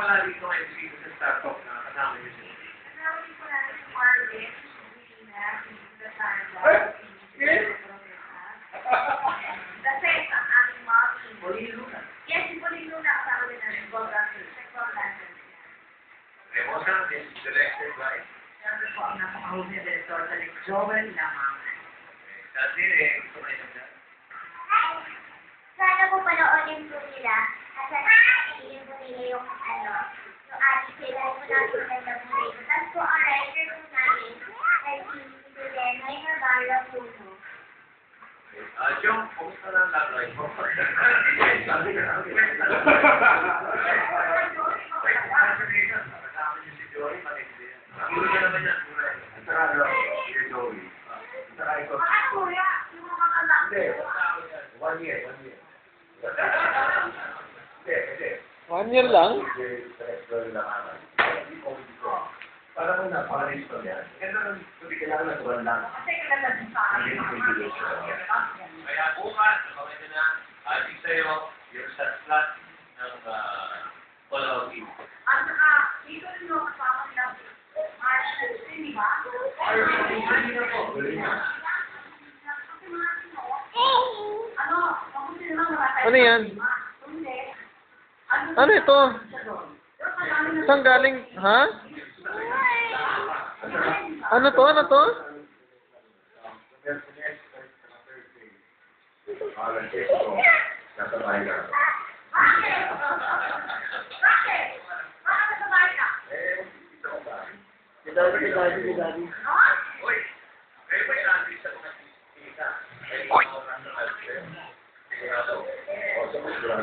pala dito ngayon dito sa Startup na kasama niyo siya? Kasama ko namin si Marvin, si Nina, si Cassandra, kasi ang aming mommy. Polino na. Yes, si Polino na kasama din namin. Sexual dancer. Remosa is directed by? Siyempre po ang napakahuli na director sa Joel Lamangan. Dati gusto kayo na dyan? Sana po panoorin po nila at sasabihin po nila yung yung ating sila po natin na po nila. Tapos po ang writer po namin ay si Juliana Navarra po. Jong, kumusta na ang love life mo? Sabi ka namin. Congratulations. Kasama niyo si Joey, matindi yan. Puro na naman yan. Sarado, si Joey. Sarado ko. Ano kuya? Yung mga kanta. Hindi. 1 year. Hindi. 1 year lang? Para mo na, para rin ito yan. Hindi kailangan na tuwan lang. Kasi kailan din sa akin. Kaya bukas, okay na, ating sa'yo, yung sa slot ng follow-up team. At saka, dito rin yung kasama nila. March 16, di ba? Ano? Mabuti naman wala tayo. Ano yan? Hindi. Ano ito? Saan galing? Ha? Ano to? Ano to? Nasa bahay ka. Bakit? Bakit? Bakit nasa bahay ka? Ito ko ba? Si daddy. Ha? Uy! Kayo ba yung nandito sa mga kita? Ay, mga national. Sigurado. O, sa mga sigurado.